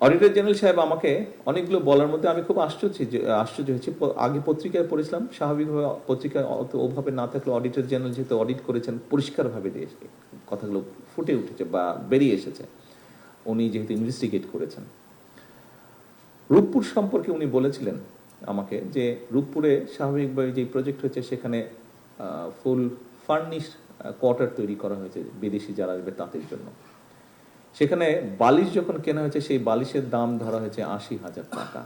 Auditor general সাহেব আমাকে অনেকগুলো বলার মধ্যে আমি খুব আশ্চর্য হয়েছি। আগে পত্রিকায় পড়েছিলাম, স্বাভাবিকভাবে পত্রিকায় অত ওভাবে না থাকলে অডিটর জেনারেল যেহেতু অডিট করেছেন পরিষ্কারভাবে দিয়েছে, কথাগুলো ফুটে উঠেছে বা বেরিয়ে এসেছে, উনি যেহেতু ইনভেস্টিগেট করেছেন। রূপপুর সম্পর্কে উনি বলেছিলেন আমাকে যে রূপপুরে স্বাভাবিকভাবে যে প্রজেক্ট হয়েছে সেখানে ফুল ফার্নিশ কোয়ার্টার তৈরি করা হয়েছে বিদেশি যারা আসবে তাদের জন্য। সেখানে বালিশ যখন কেনা হয়েছে সেই বালিশের দাম ধরা হয়েছে ৮০,০০০ টাকা।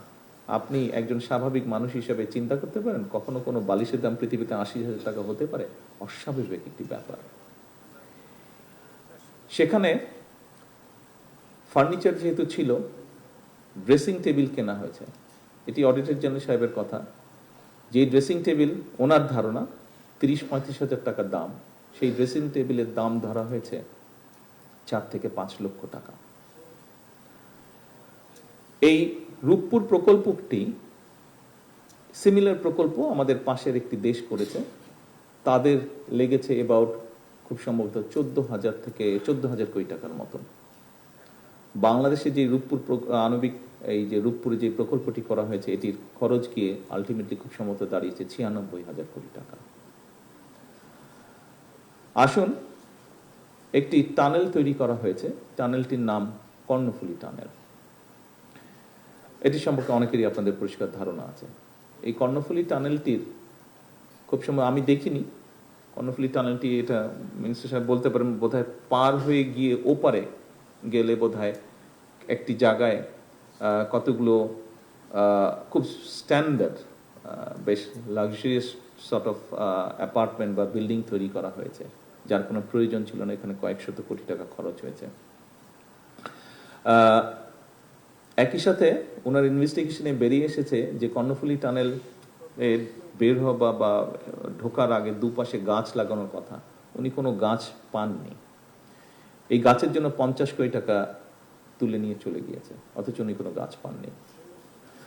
আপনি একজন স্বাভাবিক মানুষ হিসেবে চিন্তা করতে পারেন কখনো কোনো বালিশের দাম পৃথিবীতে ৮০,০০০ টাকা হতে পারে? অস্বাভাবিক একটি ব্যাপার। সেখানে ফার্নিচার যেহেতু ছিল, ড্রেসিং টেবিল কেনা হয়েছে। এটি অডিটর জেনারেল সাহেবের কথা। যে ড্রেসিং টেবিল ওনার ধারণা ৩০-৩৫,০০০ টাকার দাম, সেই ড্রেসিং টেবিলের দাম ধরা হয়েছে ৪ থেকে ৫ লক্ষ টাকা। এই রূপপুর প্রকল্পটি সিমিলার প্রকল্প আমাদের পাশের একটি দেশ করেছে, তাদের লেগেছে অ্যাবাউট খুব সম্ভবত ১৪,০০০ কোটি টাকার মতন। বাংলাদেশে যে রূপপুর আণবিক এই যে রূপপুরে যে প্রকল্পটি করা হয়েছে এটির খরচ গিয়ে আলটিমেটলি খুব সম্ভবত দাঁড়িয়েছে ৯৬,০০০ কোটি টাকা। আসুন, একটি টানেল তৈরি করা হয়েছে, টানেলটির নাম কর্ণফুলী টানেল। এটি সম্পর্কে অনেকেরই আপনাদের পরিষ্কার ধারণা আছে। এই কর্ণফুলী টানেলটির খুব সময় আমি দেখিনি। কর্ণফুলী টানেলটি, এটা মিনিস্টার সাহেব বলতে পারেন, বোধহয় পার হয়ে গিয়ে ওপারে গেলে বোধহয় একটি জায়গায় কতগুলো খুব স্ট্যান্ডার্ড বেশ লাক্সারিয়াস সর্ট অফ অ্যাপার্টমেন্ট বা বিল্ডিং তৈরি করা হয়েছে, যার কোনো প্রয়োজন ছিল না। এখানে কয়েক শত কোটি টাকা খরচ হয়েছে। একই সাথে ওনার ইনভেস্টিগেশনে বেরিয়ে এসেছে যে কর্ণফুলী টানেল বের হওয়া বা ঢোকার আগে দুপাশে গাছ লাগানোর কথা, উনি কোনো গাছ পাননি। এই গাছের জন্য ৫০ কোটি টাকা তুলে নিয়ে চলে গিয়েছে, অথচ উনি কোনো গাছ পাননি।